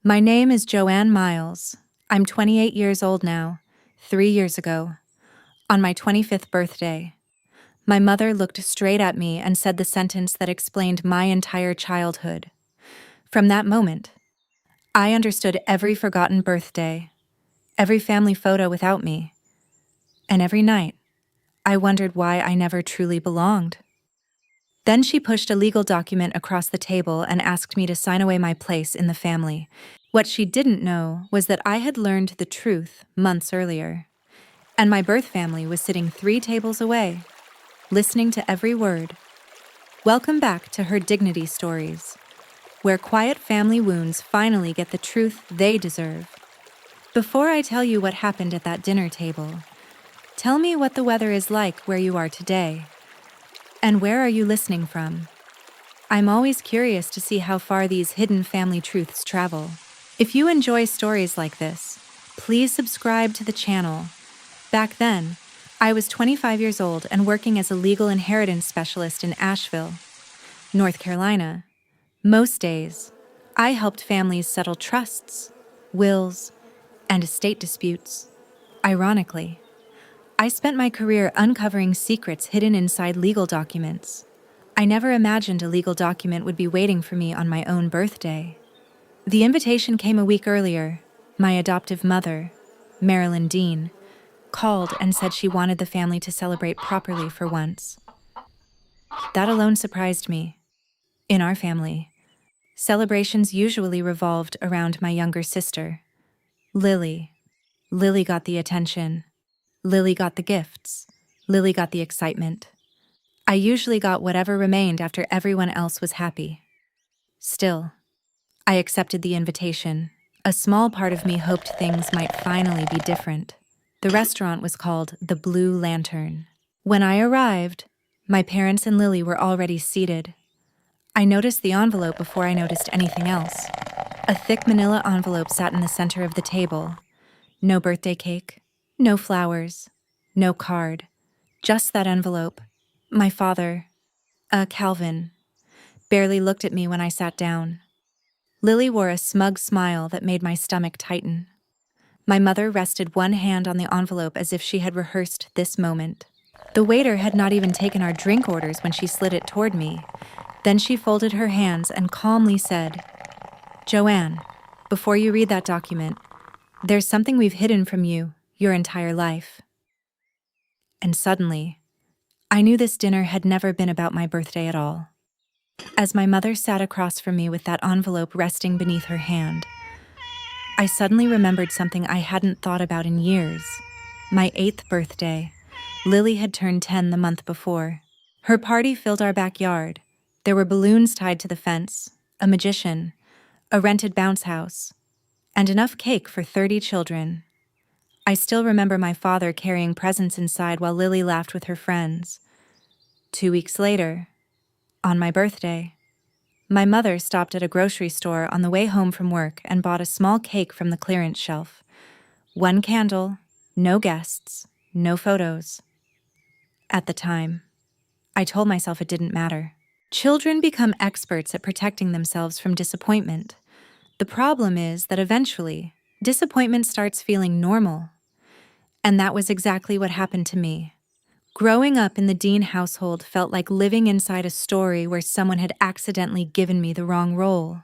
My name is Joanne Miles. I'm 28 years old now, 3 years ago, on my 25th birthday. My mother looked straight at me and said the sentence that explained my entire childhood. From that moment, I understood every forgotten birthday, every family photo without me, and every night, I wondered why I never truly belonged. Then she pushed a legal document across the table and asked me to sign away my place in the family. What she didn't know was that I had learned the truth months earlier, and my birth family was sitting 3 tables away, listening to every word. Welcome back to Her Dignity Stories, where quiet family wounds finally get the truth they deserve. Before I tell you what happened at that dinner table, tell me what the weather is like where you are today. And where are you listening from? I'm always curious to see how far these hidden family truths travel. If you enjoy stories like this, please subscribe to the channel. Back then, I was 25 years old and working as a legal inheritance specialist in Asheville, North Carolina. Most days, I helped families settle trusts, wills, and estate disputes. Ironically, I spent my career uncovering secrets hidden inside legal documents. I never imagined a legal document would be waiting for me on my own birthday. The invitation came a week earlier. My adoptive mother, Marilyn Dean, called and said she wanted the family to celebrate properly for once. That alone surprised me. In our family, celebrations usually revolved around my younger sister, Lily. Lily got the attention. Lily got the gifts. Lily got the excitement. I usually got whatever remained after everyone else was happy. Still, I accepted the invitation. A small part of me hoped things might finally be different. The restaurant was called the Blue Lantern. When I arrived, my parents and Lily were already seated. I noticed the envelope before I noticed anything else. A thick manila envelope sat in the center of the table. No birthday cake, no flowers, no card, just that envelope. My father, Calvin, barely looked at me when I sat down. Lily wore a smug smile that made my stomach tighten. My mother rested one hand on the envelope as if she had rehearsed this moment. The waiter had not even taken our drink orders when she slid it toward me. Then she folded her hands and calmly said, "Joanne, before you read that document, there's something we've hidden from you your entire life." And suddenly, I knew this dinner had never been about my birthday at all. As my mother sat across from me with that envelope resting beneath her hand, I suddenly remembered something I hadn't thought about in years. My 8th birthday. Lily had turned 10 the month before. Her party filled our backyard. There were balloons tied to the fence, a magician, a rented bounce house, and enough cake for 30 children. I still remember my father carrying presents inside while Lily laughed with her friends. 2 weeks later, on my birthday, my mother stopped at a grocery store on the way home from work and bought a small cake from the clearance shelf. 1 candle, no guests, no photos. At the time, I told myself it didn't matter. Children become experts at protecting themselves from disappointment. The problem is that eventually, disappointment starts feeling normal. And that was exactly what happened to me. Growing up in the Dean household felt like living inside a story where someone had accidentally given me the wrong role.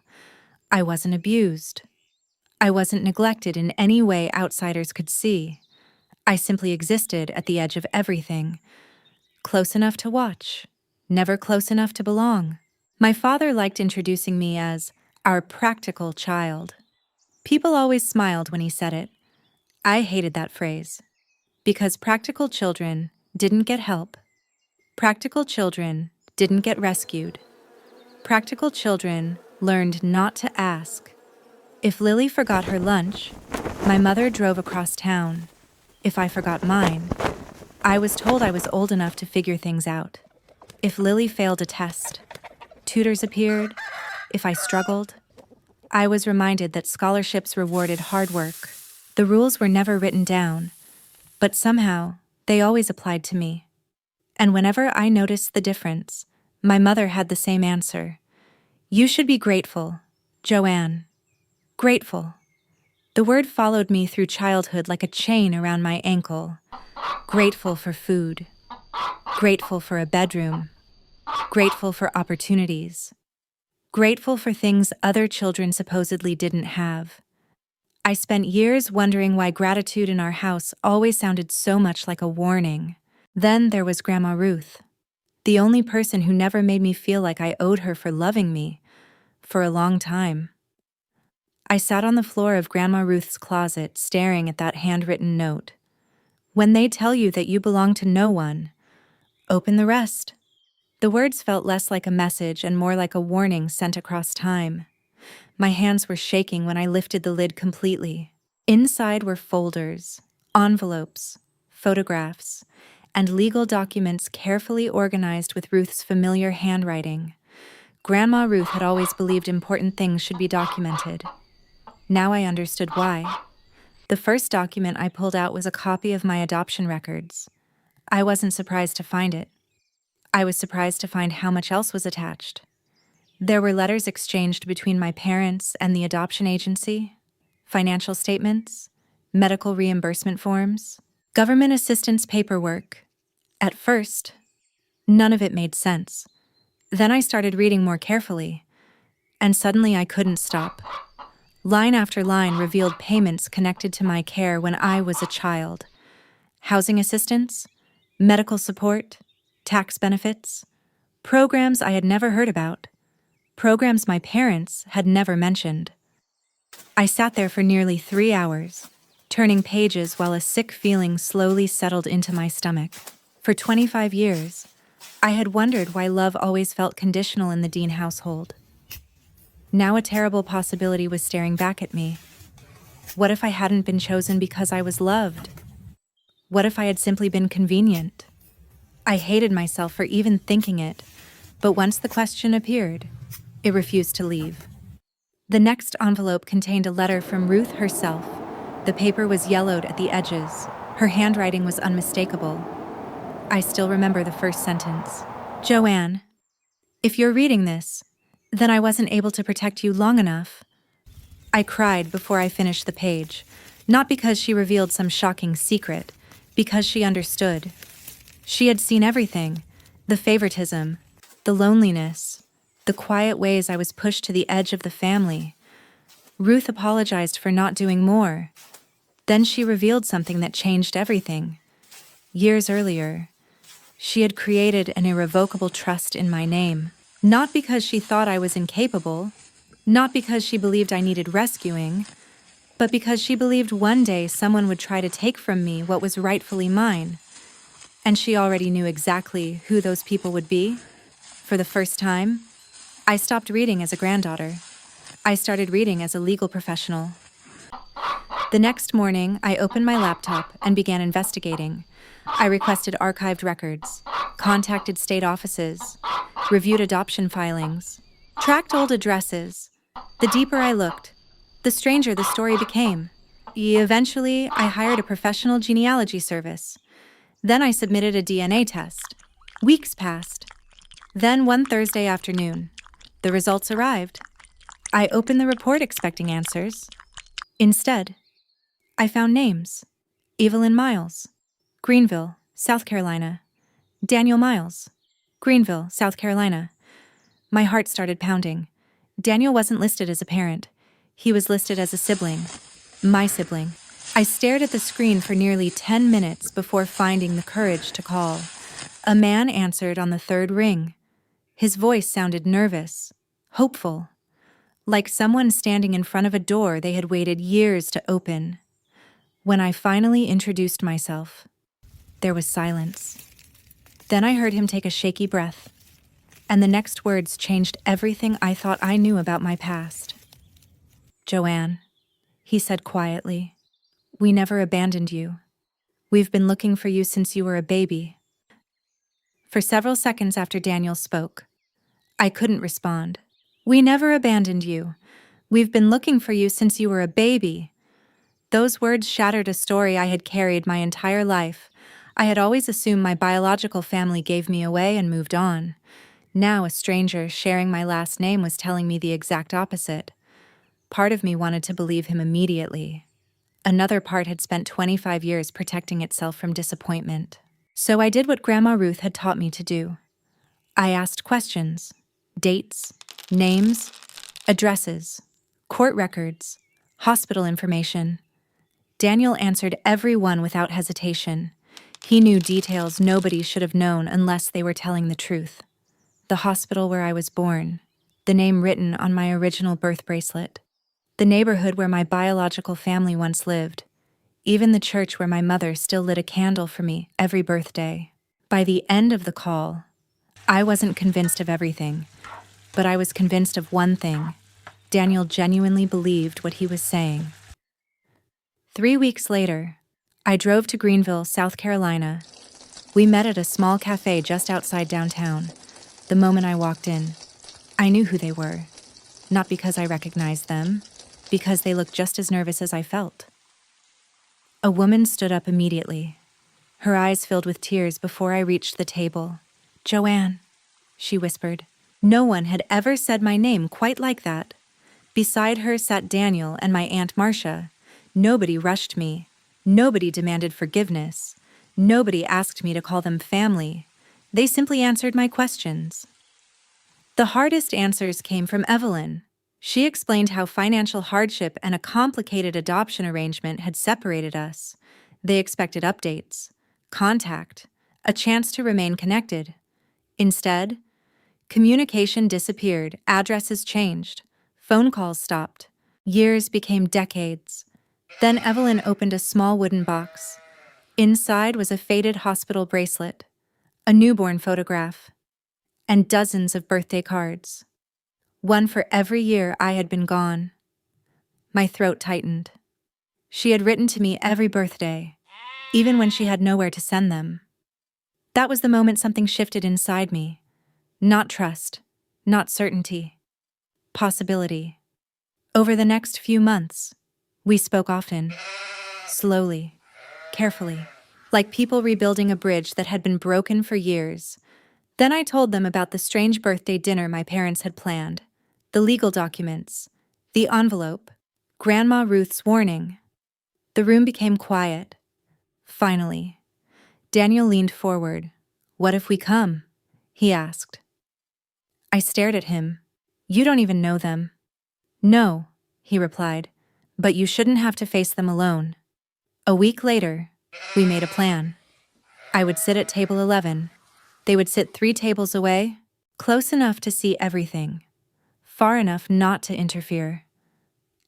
I wasn't abused. I wasn't neglected in any way outsiders could see. I simply existed at the edge of everything. Close enough to watch, never close enough to belong. My father liked introducing me as our practical child. People always smiled when he said it. I hated that phrase, because practical children didn't get help. Practical children didn't get rescued. Practical children learned not to ask. If Lily forgot her lunch, my mother drove across town. If I forgot mine, I was told I was old enough to figure things out. If Lily failed a test, tutors appeared. If I struggled, I was reminded that scholarships rewarded hard work. The rules were never written down, but somehow they always applied to me. And whenever I noticed the difference, my mother had the same answer. "You should be grateful, Joanne." Grateful. The word followed me through childhood like a chain around my ankle. Grateful for food. Grateful for a bedroom. Grateful for opportunities. Grateful for things other children supposedly didn't have. I spent years wondering why gratitude in our house always sounded so much like a warning. Then there was Grandma Ruth, the only person who never made me feel like I owed her for loving me, for a long time. I sat on the floor of Grandma Ruth's closet staring at that handwritten note. When they tell you that you belong to no one, open the rest. The words felt less like a message and more like a warning sent across time. My hands were shaking when I lifted the lid completely. Inside were folders, envelopes, photographs, and legal documents carefully organized with Ruth's familiar handwriting. Grandma Ruth had always believed important things should be documented. Now I understood why. The first document I pulled out was a copy of my adoption records. I wasn't surprised to find it. I was surprised to find how much else was attached. There were letters exchanged between my parents and the adoption agency, financial statements, medical reimbursement forms, government assistance paperwork. At first, none of it made sense. Then I started reading more carefully, and suddenly I couldn't stop. Line after line revealed payments connected to my care when I was a child. Housing assistance, medical support, tax benefits, programs I had never heard about, programs my parents had never mentioned. I sat there for nearly 3 hours, turning pages while a sick feeling slowly settled into my stomach. For 25 years, I had wondered why love always felt conditional in the Dean household. Now a terrible possibility was staring back at me. What if I hadn't been chosen because I was loved? What if I had simply been convenient? I hated myself for even thinking it, but once the question appeared, it refused to leave. The next envelope contained a letter from Ruth herself. The paper was yellowed at the edges. Her handwriting was unmistakable. I still remember the first sentence. Joanne, if you're reading this, then I wasn't able to protect you long enough. I cried before I finished the page, not because she revealed some shocking secret, because she understood. She had seen everything, the favoritism, the loneliness, the quiet ways I was pushed to the edge of the family. Ruth apologized for not doing more. Then she revealed something that changed everything. Years earlier, she had created an irrevocable trust in my name. Not because she thought I was incapable, not because she believed I needed rescuing, but because she believed one day someone would try to take from me what was rightfully mine. And she already knew exactly who those people would be. For the first time, I stopped reading as a granddaughter. I started reading as a legal professional. The next morning, I opened my laptop and began investigating. I requested archived records, contacted state offices, reviewed adoption filings, tracked old addresses. The deeper I looked, the stranger the story became. Eventually, I hired a professional genealogy service. Then I submitted a DNA test. Weeks passed. Then one Thursday afternoon, the results arrived. I opened the report expecting answers. Instead, I found names. Evelyn Miles, Greenville, South Carolina. Daniel Miles, Greenville, South Carolina. My heart started pounding. Daniel wasn't listed as a parent. He was listed as a sibling. My sibling. I stared at the screen for nearly 10 minutes before finding the courage to call. A man answered on the third ring. His voice sounded nervous, hopeful, like someone standing in front of a door they had waited years to open. When I finally introduced myself, there was silence. Then I heard him take a shaky breath, and the next words changed everything I thought I knew about my past. Joanne, he said quietly, we never abandoned you. We've been looking for you since you were a baby. For several seconds after Daniel spoke, I couldn't respond. We never abandoned you. We've been looking for you since you were a baby. Those words shattered a story I had carried my entire life. I had always assumed my biological family gave me away and moved on. Now a stranger sharing my last name was telling me the exact opposite. Part of me wanted to believe him immediately. Another part had spent 25 years protecting itself from disappointment. So I did what Grandma Ruth had taught me to do. I asked questions: dates, names, addresses, court records, hospital information. Daniel answered every one without hesitation. He knew details nobody should have known unless they were telling the truth. The hospital where I was born, the name written on my original birth bracelet, the neighborhood where my biological family once lived, even the church where my mother still lit a candle for me every birthday. By the end of the call, I wasn't convinced of everything, but I was convinced of one thing: Daniel genuinely believed what he was saying. 3 weeks later, I drove to Greenville, South Carolina. We met at a small cafe just outside downtown. The moment I walked in, I knew who they were. Not because I recognized them, because they looked just as nervous as I felt. A woman stood up immediately. Her eyes filled with tears before I reached the table. "Joanne," she whispered. No one had ever said my name quite like that. Beside her sat Daniel and my Aunt Marcia. Nobody rushed me. Nobody demanded forgiveness. Nobody asked me to call them family. They simply answered my questions. The hardest answers came from Evelyn. She explained how financial hardship and a complicated adoption arrangement had separated us. They expected updates, contact, a chance to remain connected. Instead, communication disappeared, addresses changed, phone calls stopped. Years became decades. Then Evelyn opened a small wooden box. Inside was a faded hospital bracelet, a newborn photograph, and dozens of birthday cards. One for every year I had been gone. My throat tightened. She had written to me every birthday, even when she had nowhere to send them. That was the moment something shifted inside me. Not trust, not certainty, possibility. Over the next few months, we spoke often, slowly, carefully, like people rebuilding a bridge that had been broken for years. Then I told them about the strange birthday dinner my parents had planned, the legal documents, the envelope, Grandma Ruth's warning. The room became quiet. Finally, Daniel leaned forward. "What if we come?" he asked. I stared at him. "You don't even know them." "No," he replied, "but you shouldn't have to face them alone." A week later, we made a plan. I would sit at table 11. They would sit 3 tables away, close enough to see everything, far enough not to interfere.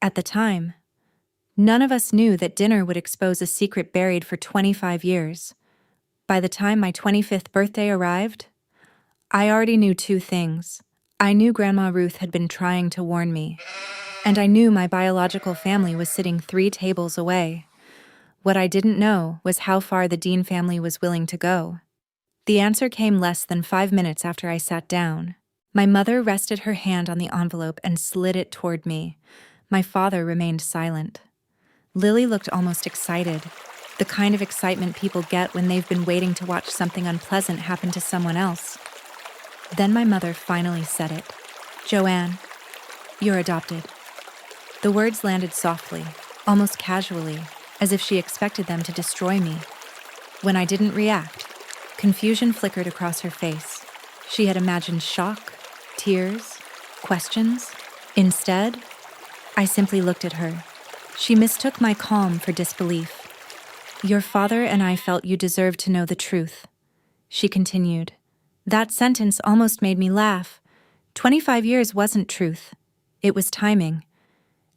At the time, none of us knew that dinner would expose a secret buried for 25 years. By the time my 25th birthday arrived, I already knew 2 things. I knew Grandma Ruth had been trying to warn me, and I knew my biological family was sitting 3 tables away. What I didn't know was how far the Dean family was willing to go. The answer came less than 5 minutes after I sat down. My mother rested her hand on the envelope and slid it toward me. My father remained silent. Lily looked almost excited, the kind of excitement people get when they've been waiting to watch something unpleasant happen to someone else. Then my mother finally said it. "Joanne, you're adopted." The words landed softly, almost casually, as if she expected them to destroy me. When I didn't react, confusion flickered across her face. She had imagined shock, tears, questions. Instead, I simply looked at her. She mistook my calm for disbelief. "Your father and I felt you deserved to know the truth," she continued. That sentence almost made me laugh. 25 years wasn't truth. It was timing.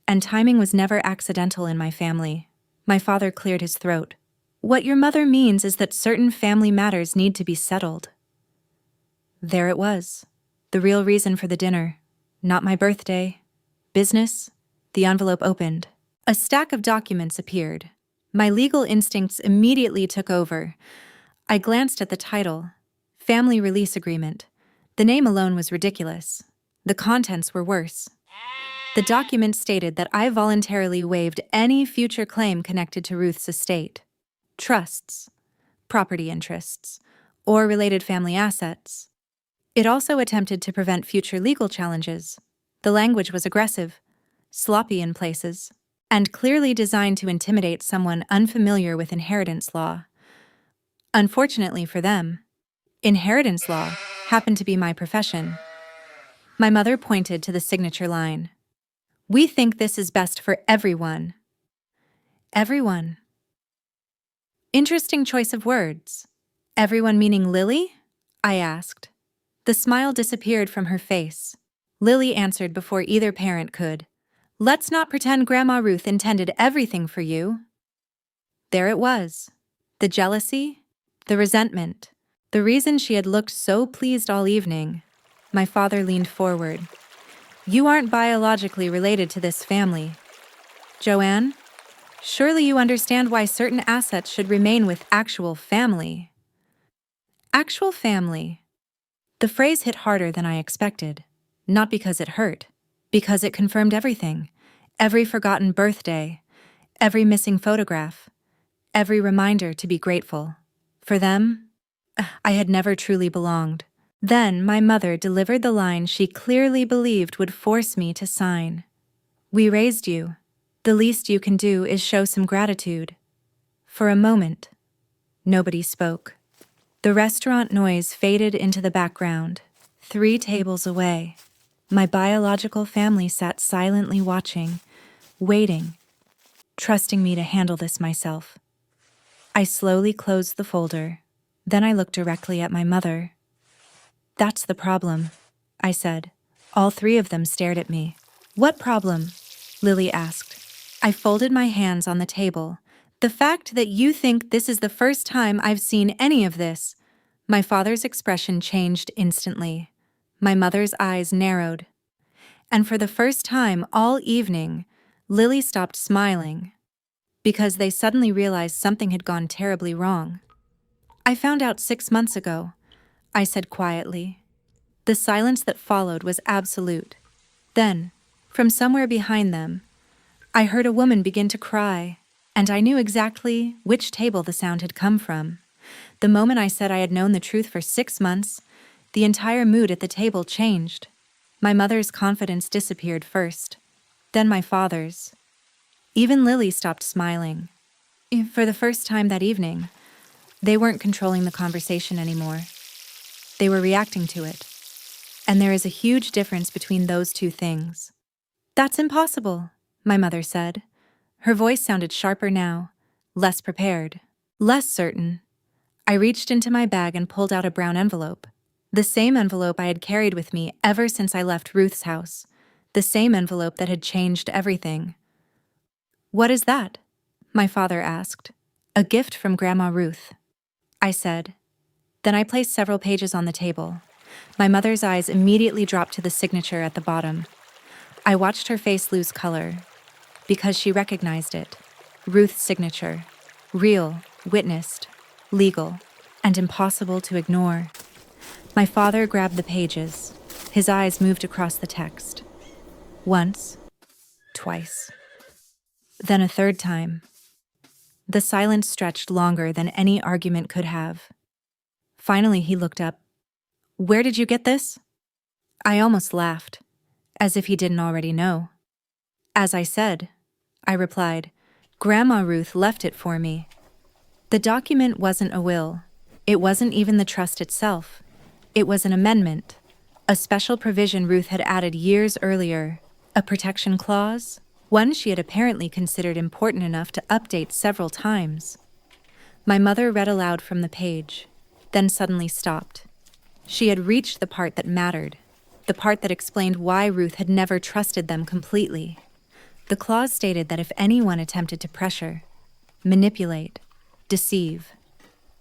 And timing was never accidental in my family. My father cleared his throat. "What your mother means is that certain family matters need to be settled." There it was. The real reason for the dinner. Not my birthday. Business. The envelope opened. A stack of documents appeared. My legal instincts immediately took over. I glanced at the title. Family Release Agreement. The name alone was ridiculous. The contents were worse. The document stated that I voluntarily waived any future claim connected to Ruth's estate, trusts, property interests, or related family assets. It also attempted to prevent future legal challenges. The language was aggressive. sloppy in places, and clearly designed to intimidate someone unfamiliar with inheritance law. Unfortunately for them, inheritance law happened to be my profession. My mother pointed to the signature line. "We think this is best for everyone." Everyone. Interesting choice of words. Everyone meaning Lily? I asked. The smile disappeared from her face. Lily answered before either parent could. "Let's not pretend Grandma Ruth intended everything for you." There it was. The jealousy, the resentment, the reason she had looked so pleased all evening. My father leaned forward. "You aren't biologically related to this family. Joanne, surely you understand why certain assets should remain with actual family." Actual family. The phrase hit harder than I expected. Not because it hurt, because it confirmed everything. Every forgotten birthday, every missing photograph, every reminder to be grateful. For them, I had never truly belonged. Then my mother delivered the line she clearly believed would force me to sign. "We raised you. The least you can do is show some gratitude." For a moment, nobody spoke. The restaurant noise faded into the background. 3 tables away, my biological family sat silently watching, waiting, trusting me to handle this myself. I slowly closed the folder. Then I looked directly at my mother. "That's the problem," I said. All 3 of them stared at me. "What problem?" Lily asked. I folded my hands on the table. "The fact that you think this is the first time I've seen any of this." My father's expression changed instantly. My mother's eyes narrowed. And for the first time all evening, Lily stopped smiling, because they suddenly realized something had gone terribly wrong. "I found out 6 months ago," I said quietly. The silence that followed was absolute. Then, from somewhere behind them, I heard a woman begin to cry, and I knew exactly which table the sound had come from. The moment I said I had known the truth for 6 months, the entire mood at the table changed. My mother's confidence disappeared first, then my father's. Even Lily stopped smiling. For the first time that evening, they weren't controlling the conversation anymore. They were reacting to it. And there is a huge difference between those 2 things. "That's impossible," my mother said. Her voice sounded sharper now, less prepared, less certain. I reached into my bag and pulled out a brown envelope. The same envelope I had carried with me ever since I left Ruth's house. The same envelope that had changed everything. "What is that?" my father asked. "A gift from Grandma Ruth," I said. Then I placed several pages on the table. My mother's eyes immediately dropped to the signature at the bottom. I watched her face lose color, because she recognized it. Ruth's signature. Real, witnessed, legal, and impossible to ignore. My father grabbed the pages. His eyes moved across the text. Once, twice, then a 3rd time. The silence stretched longer than any argument could have. Finally, he looked up. "Where did you get this?" I almost laughed, as if he didn't already know. "As I said," I replied, "Grandma Ruth left it for me." The document wasn't a will. It wasn't even the trust itself. It was an amendment, a special provision Ruth had added years earlier, a protection clause, one she had apparently considered important enough to update several times. My mother read aloud from the page, then suddenly stopped. She had reached the part that mattered, the part that explained why Ruth had never trusted them completely. The clause stated that if anyone attempted to pressure, manipulate, deceive,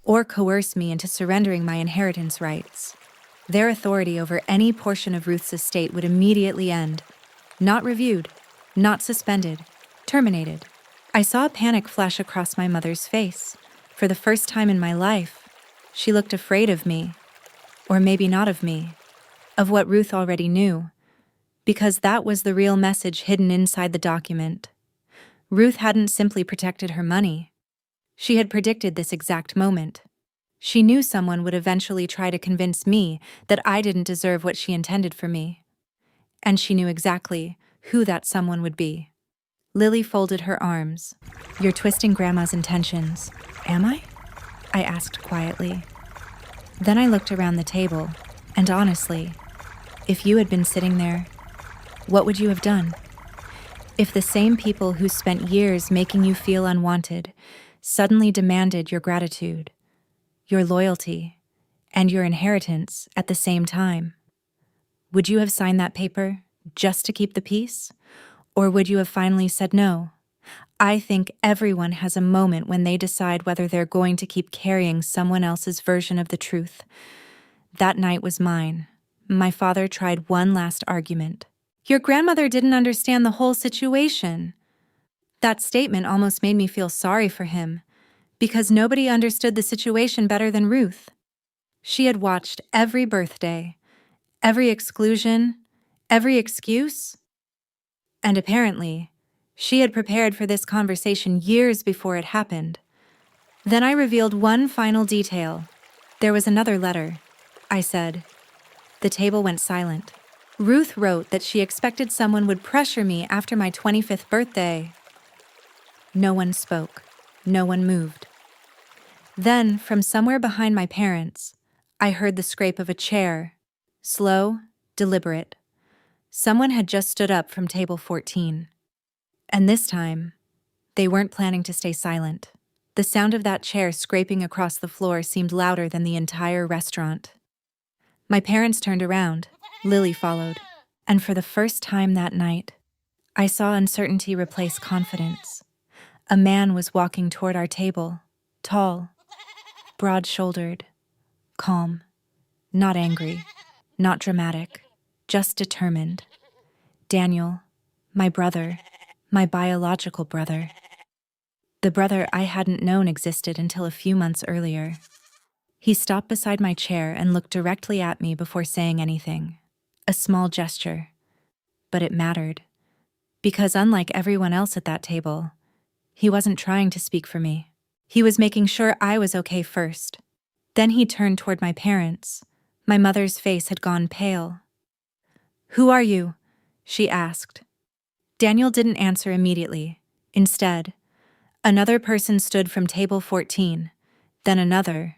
or coerce me into surrendering my inheritance rights, their authority over any portion of Ruth's estate would immediately end. Not reviewed, not suspended, terminated. I saw a panic flash across my mother's face. For the first time in my life, she looked afraid of me. Or maybe not of me. Of what Ruth already knew. Because that was the real message hidden inside the document. Ruth hadn't simply protected her money. She had predicted this exact moment. She knew someone would eventually try to convince me that I didn't deserve what she intended for me. And she knew exactly who that someone would be. Lily folded her arms. "You're twisting Grandma's intentions." "Am I?" I asked quietly. Then I looked around the table, and honestly, if you had been sitting there, what would you have done? If the same people who spent years making you feel unwanted suddenly demanded your gratitude, your loyalty, and your inheritance at the same time, would you have signed that paper just to keep the peace? Or would you have finally said no? I think everyone has a moment when they decide whether they're going to keep carrying someone else's version of the truth. That night was mine. My father tried one last argument. "Your grandmother didn't understand the whole situation." That statement almost made me feel sorry for him, because nobody understood the situation better than Ruth. She had watched every birthday, every exclusion, every excuse. And apparently, she had prepared for this conversation years before it happened. Then I revealed one final detail. "There was another letter," I said. The table went silent. "Ruth wrote that she expected someone would pressure me after my 25th birthday." No one spoke. No one moved. Then, from somewhere behind my parents, I heard the scrape of a chair. Slow, deliberate. Someone had just stood up from table 14. And this time, they weren't planning to stay silent. The sound of that chair scraping across the floor seemed louder than the entire restaurant. My parents turned around. Lily followed. And for the first time that night, I saw uncertainty replace confidence. A man was walking toward our table, tall, broad-shouldered, calm, not angry, not dramatic, just determined. Daniel, my brother, my biological brother. The brother I hadn't known existed until a few months earlier. He stopped beside my chair and looked directly at me before saying anything. A small gesture. But it mattered. Because unlike everyone else at that table, he wasn't trying to speak for me. He was making sure I was okay first. Then he turned toward my parents. My mother's face had gone pale. "Who are you?" she asked. Daniel didn't answer immediately. Instead, another person stood from table 14, then another,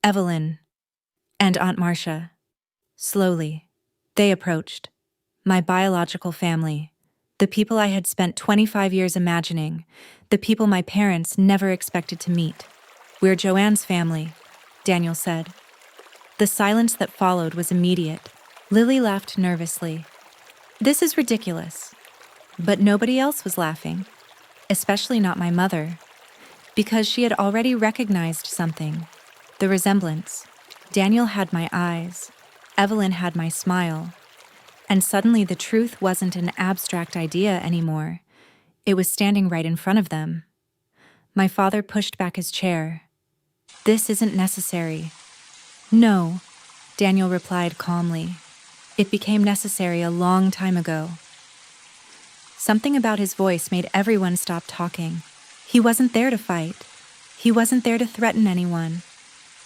Evelyn, and Aunt Marcia. Slowly, they approached. My biological family. The people I had spent 25 years imagining. The people my parents never expected to meet. "We're Joanne's family," Daniel said. The silence that followed was immediate. Lily laughed nervously. "This is ridiculous." But nobody else was laughing, especially not my mother, because she had already recognized something, the resemblance. Daniel had my eyes, Evelyn had my smile, and suddenly the truth wasn't an abstract idea anymore. It was standing right in front of them. My father pushed back his chair. "This isn't necessary." "No," Daniel replied calmly. "It became necessary a long time ago." Something about his voice made everyone stop talking. He wasn't there to fight. He wasn't there to threaten anyone.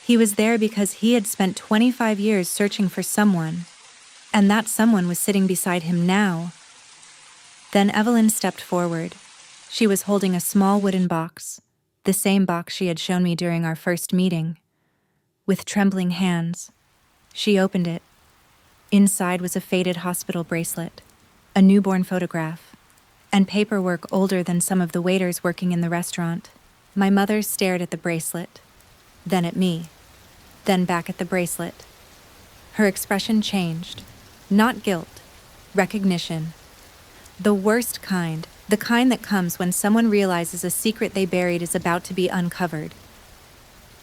He was there because he had spent 25 years searching for someone, and that someone was sitting beside him now. Then Evelyn stepped forward. She was holding a small wooden box, the same box she had shown me during our first meeting. With trembling hands, she opened it. Inside was a faded hospital bracelet, a newborn photograph, and paperwork older than some of the waiters working in the restaurant. My mother stared at the bracelet, then at me, then back at the bracelet. Her expression changed. Not guilt, recognition. The worst kind, the kind that comes when someone realizes a secret they buried is about to be uncovered.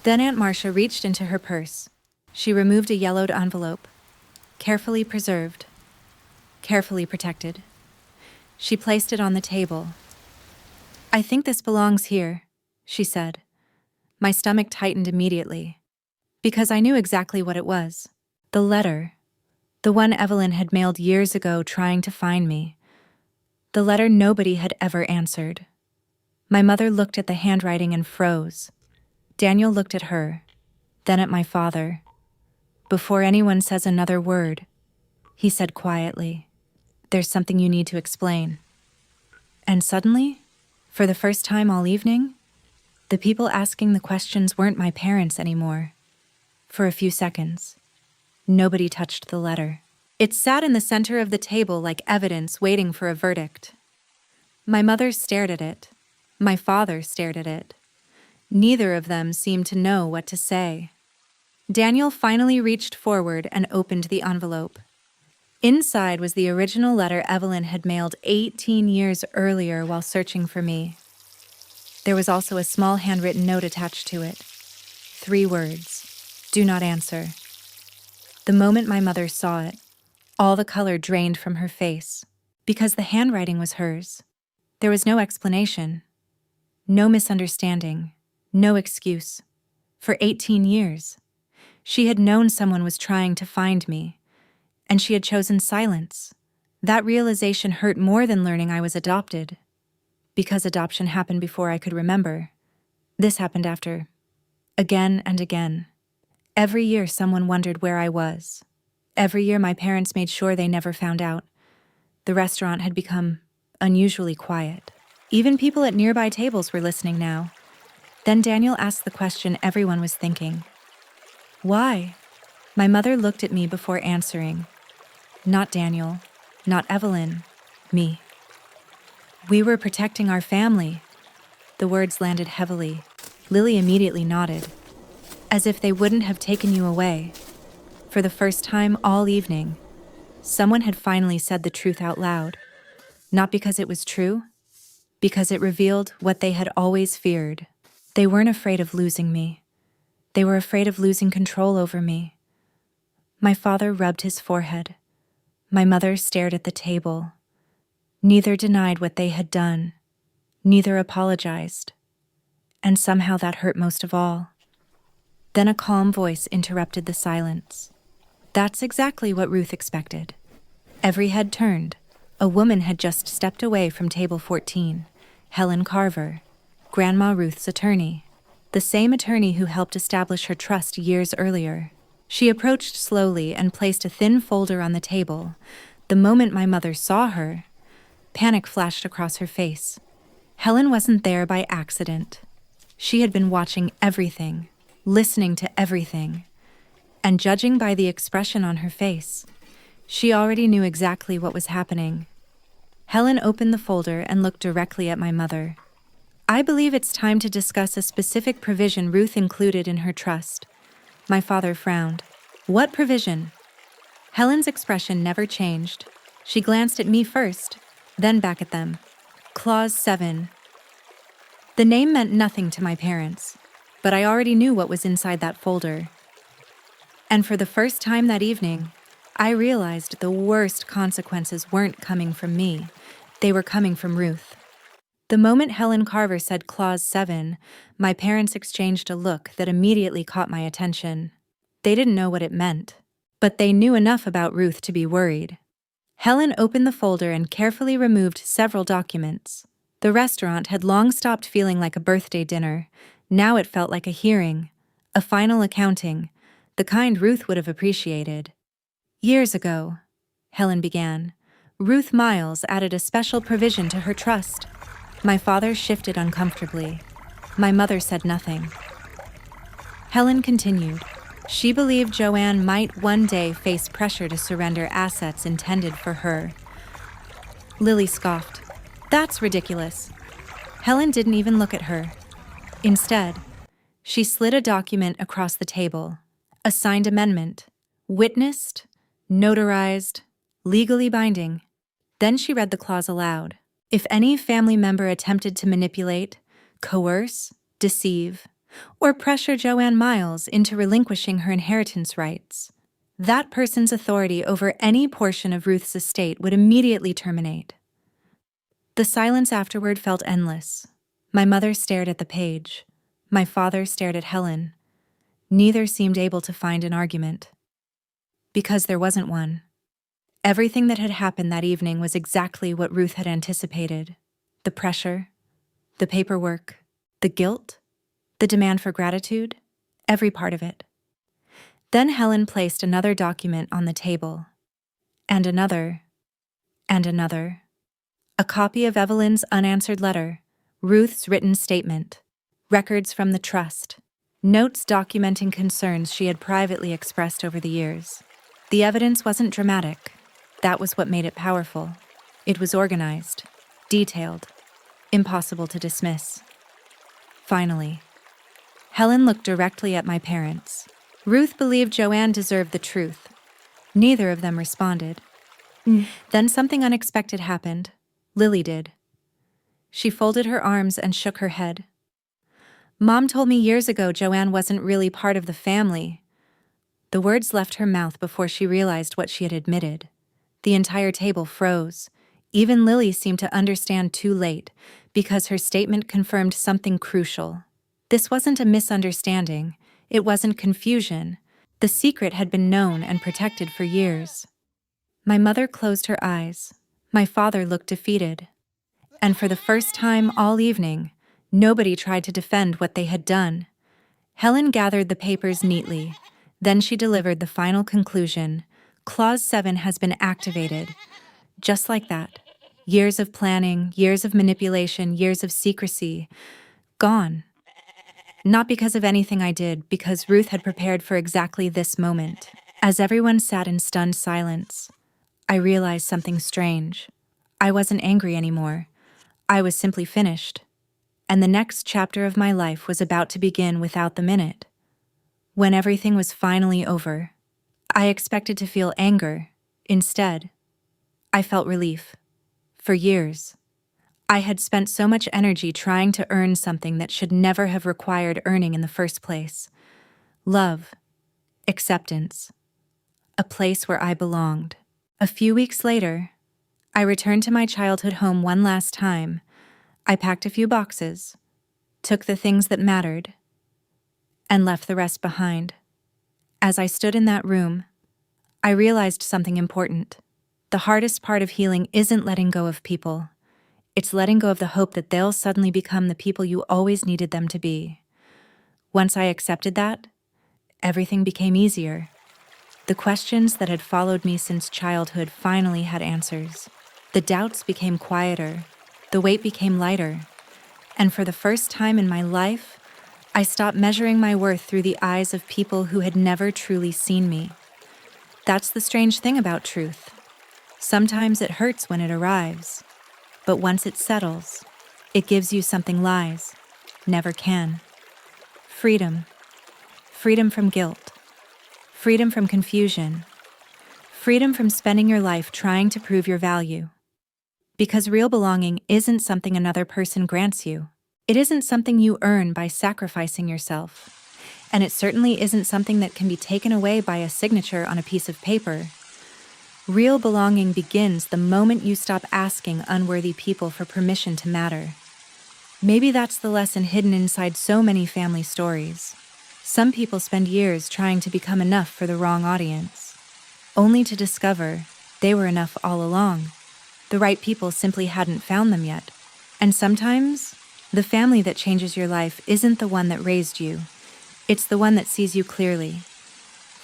Then Aunt Marcia reached into her purse. She removed a yellowed envelope, carefully preserved, carefully protected. She placed it on the table. "I think this belongs here," she said. My stomach tightened immediately, because I knew exactly what it was. The letter, the one Evelyn had mailed years ago trying to find me. The letter nobody had ever answered. My mother looked at the handwriting and froze. Daniel looked at her, then at my father. Before anyone says another word, he said quietly, There's something you need to explain. And suddenly, for the first time all evening, the people asking the questions weren't my parents anymore. For a few seconds, nobody touched the letter. It sat in the center of the table like evidence waiting for a verdict. My mother stared at it. My father stared at it. Neither of them seemed to know what to say. Daniel finally reached forward and opened the envelope. Inside was the original letter Evelyn had mailed 18 years earlier while searching for me. There was also a small handwritten note attached to it. 3 words: "Do not answer." The moment my mother saw it, all the color drained from her face, because the handwriting was hers. There was no explanation, no misunderstanding, no excuse. For 18 years, she had known someone was trying to find me, and she had chosen silence. That realization hurt more than learning I was adopted. Because adoption happened before I could remember, this happened after. Again and again. Every year someone wondered where I was. Every year my parents made sure they never found out. The restaurant had become unusually quiet. Even people at nearby tables were listening now. Then Daniel asked the question everyone was thinking. Why? My mother looked at me before answering. Not Daniel, not Evelyn, me. We were protecting our family. The words landed heavily. Lily immediately nodded, as if they wouldn't have taken you away. For the first time all evening, someone had finally said the truth out loud. Not because it was true, because it revealed what they had always feared. They weren't afraid of losing me. They were afraid of losing control over me. My father rubbed his forehead. My mother stared at the table. Neither denied what they had done. Neither apologized. And somehow that hurt most of all. Then a calm voice interrupted the silence. That's exactly what Ruth expected. Every head turned. A woman had just stepped away from table 14, Helen Carver, Grandma Ruth's attorney, the same attorney who helped establish her trust years earlier. She approached slowly and placed a thin folder on the table. The moment my mother saw her, panic flashed across her face. Helen wasn't there by accident. She had been watching everything, listening to everything, and judging by the expression on her face, she already knew exactly what was happening. Helen opened the folder and looked directly at my mother. I believe it's time to discuss a specific provision Ruth included in her trust. My father frowned. What provision? Helen's expression never changed. She glanced at me first, then back at them. Clause 7. The name meant nothing to my parents, but I already knew what was inside that folder. And for the first time that evening, I realized the worst consequences weren't coming from me. They were coming from Ruth. The moment Helen Carver said Clause 7, my parents exchanged a look that immediately caught my attention. They didn't know what it meant, but they knew enough about Ruth to be worried. Helen opened the folder and carefully removed several documents. The restaurant had long stopped feeling like a birthday dinner. Now it felt like a hearing, a final accounting, the kind Ruth would have appreciated. Years ago, Helen began, Ruth Miles added a special provision to her trust. My father shifted uncomfortably. My mother said nothing. Helen continued. She believed Joanne might one day face pressure to surrender assets intended for her. Lily scoffed. That's ridiculous. Helen didn't even look at her. Instead, she slid a document across the table. A signed amendment. Witnessed, notarized, legally binding. Then she read the clause aloud. If any family member attempted to manipulate, coerce, deceive, or pressure Joanne Miles into relinquishing her inheritance rights, that person's authority over any portion of Ruth's estate would immediately terminate. The silence afterward felt endless. My mother stared at the page. My father stared at Helen. Neither seemed able to find an argument. Because there wasn't one. Everything that had happened that evening was exactly what Ruth had anticipated. The pressure, the paperwork, the guilt, the demand for gratitude, every part of it. Then Helen placed another document on the table. And another. And another. A copy of Evelyn's unanswered letter, Ruth's written statement, records from the trust, notes documenting concerns she had privately expressed over the years. The evidence wasn't dramatic. That was what made it powerful. It was organized, detailed, impossible to dismiss. Finally, Helen looked directly at my parents. Ruth believed Joanne deserved the truth. Neither of them responded. Then something unexpected happened. Lily did. She folded her arms and shook her head. Mom told me years ago Joanne wasn't really part of the family. The words left her mouth before she realized what she had admitted. The entire table froze. Even Lily seemed to understand too late, because her statement confirmed something crucial. This wasn't a misunderstanding. It wasn't confusion. The secret had been known and protected for years. My mother closed her eyes. My father looked defeated. And for the first time all evening, nobody tried to defend what they had done. Helen gathered the papers neatly. Then she delivered the final conclusion. Clause 7 has been activated. Just like that. Years of planning, years of manipulation, years of secrecy. Gone. Not because of anything I did, because Ruth had prepared for exactly this moment. As everyone sat in stunned silence, I realized something strange. I wasn't angry anymore. I was simply finished. And the next chapter of my life was about to begin without the minute. When everything was finally over, I expected to feel anger. Instead, I felt relief. For years, I had spent so much energy trying to earn something that should never have required earning in the first place. Love, acceptance, a place where I belonged. A few weeks later, I returned to my childhood home one last time. I packed a few boxes, took the things that mattered, and left the rest behind. As I stood in that room, I realized something important. The hardest part of healing isn't letting go of people. It's letting go of the hope that they'll suddenly become the people you always needed them to be. Once I accepted that, everything became easier. The questions that had followed me since childhood finally had answers. The doubts became quieter. The weight became lighter. And for the first time in my life, I stopped measuring my worth through the eyes of people who had never truly seen me. That's the strange thing about truth. Sometimes it hurts when it arrives, but once it settles, it gives you something lies never can. Freedom. Freedom from guilt. Freedom from confusion. Freedom from spending your life trying to prove your value. Because real belonging isn't something another person grants you. It isn't something you earn by sacrificing yourself. And it certainly isn't something that can be taken away by a signature on a piece of paper. Real belonging begins the moment you stop asking unworthy people for permission to matter. Maybe that's the lesson hidden inside so many family stories. Some people spend years trying to become enough for the wrong audience, only to discover they were enough all along. The right people simply hadn't found them yet. And sometimes, the family that changes your life isn't the one that raised you. It's the one that sees you clearly.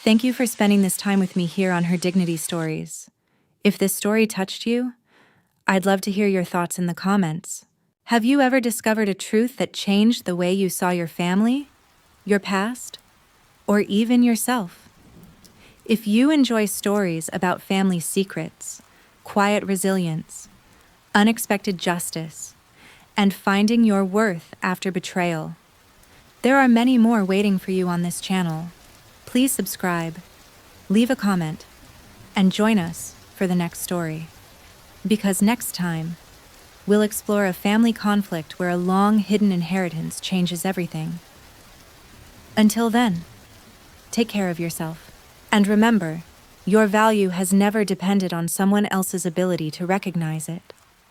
Thank you for spending this time with me here on Her Dignity Stories. If this story touched you, I'd love to hear your thoughts in the comments. Have you ever discovered a truth that changed the way you saw your family, your past, or even yourself? If you enjoy stories about family secrets, quiet resilience, unexpected justice, and finding your worth after betrayal, there are many more waiting for you on this channel. Please subscribe, leave a comment, and join us for the next story. Because next time, we'll explore a family conflict where a long-hidden inheritance changes everything. Until then, take care of yourself. And remember, your value has never depended on someone else's ability to recognize it.